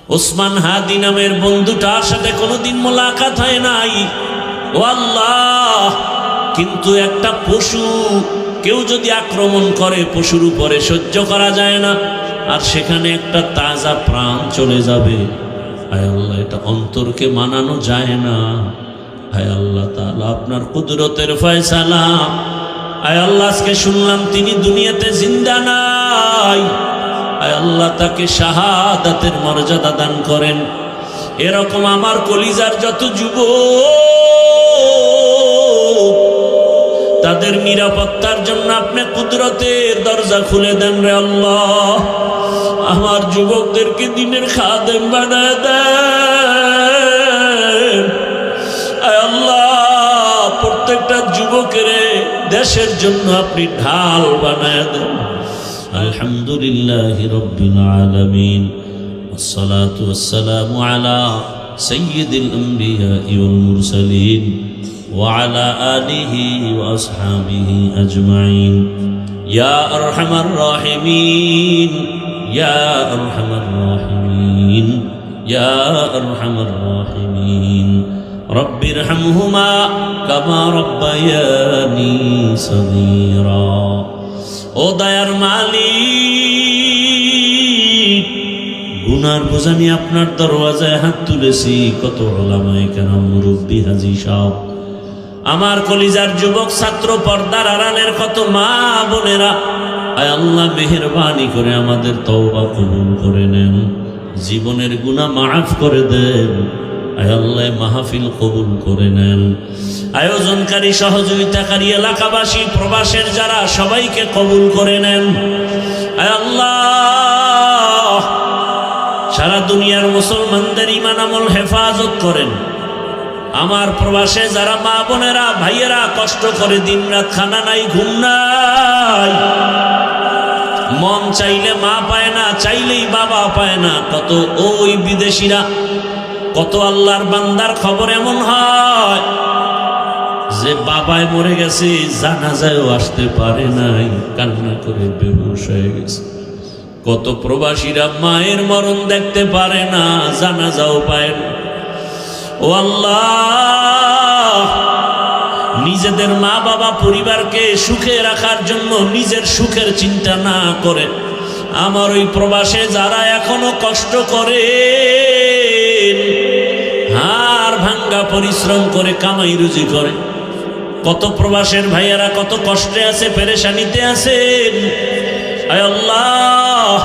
ওসমান হাদি নামের বন্ধুটার সাথে কোনোদিন মোলাকাত হয় নাই। ও আল্লাহ, কিন্তু একটা পশু কেউ যদি আক্রমণ করে পশুর উপরে সহ্য করা যায় না, আর সেখানে একটা তাজা প্রাণ চলে যাবে। হায় আল্লাহ, এটা অন্তরকে মানানো যায় না। হায় আল্লাহ তাআলা, আপনার কুদরতের ফয়সালা। হায় আল্লাহ, আজকে শুনলাম তিনি দুনিয়াতে জিন্দা নাই। হায় আল্লাহ, তাকে শাহাদাতের মর্যাদা দান করেন। এরকম আমার কলিজার যত যুবক, তাদের নিরাপত্তার জন্য আপনি কুদরতের দরজা খুলে দেন রে আল্লাহ। আমার যুবকদেরকে দিনের খাদেম বানায় দেন। আয় আল্লাহ, প্রত্যেকটা যুবকের দেশের জন্য আপনি ঢাল বানায় দেন। আলহামদুলিল্লাহি রাব্বিল আলামিন, والصلاة والسلام على سيد الأنبياء والمرسلين وعلى آله وأصحابه أجمعين. يا أرحم الراحمين، يا أرحم الراحمين، يا أرحم الراحمين. رب ارحمهما كما ربياني صغيرا. ও দয়ার মালিক, গুনার বোঝা নিয়ে আপনার দরওয়াজায় হাত তুলেছি। কত ওলামায়ে কেরাম, মুরব্বী, হাজী সাহেব, আমার কলিজার যুবক ছাত্র, পর্দার আড়ালের কত মা বোনেরা, আয় আল্লাহ মেহেরবানি করে আমাদের তওবা কবুল করে নেন, জীবনের গুনাহ মাফ করে দেন। আয় আল্লাহ মাহফিল কবুল করে নেন। আয়োজনকারী, সহযোগিতাকারী, এলাকাবাসী, প্রবাসের যারা, সবাইকে কবুল করে নেন। আয় আল্লাহ, সারা দুনিয়ার মুসলমানদের ঈমান আমল হেফাজত করেন। আমার প্রবাসে যারা মা বোনেরা, ভাইয়েরা কষ্ট করে দিনরাত খানা নাই, ঘুম নাই, মন চাইলে মা পায় না, চাইলেই বাবা পায় না। কত ওই বিদেশিরা, কত আল্লাহর বান্দার খবর এমন হয় যে বাবায় মরে গেছে, জানাজায়ও আসতে পারে নাই, কান্না করে বেহুশ হয়ে গেছে। কত প্রবাসীরা মায়ের মরণ দেখতে পারে না, জানাজাও পায় না। ও আল্লাহ, নিজেদের মা বাবা পরিবারকে সুখে রাখার জন্য নিজের সুখের চিন্তা না করে আমার ওই প্রবাসে যারা এখনো কষ্ট করে, হাড় ভাঙ্গা পরিশ্রম করে কামাই রুজি করে, কত প্রবাসের ভাইয়েরা কত কষ্টে আছে, পেরেশানিতে আছেন। আয় আল্লাহ,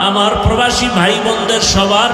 আমার প্রবাসী ভাই বোনদের সবার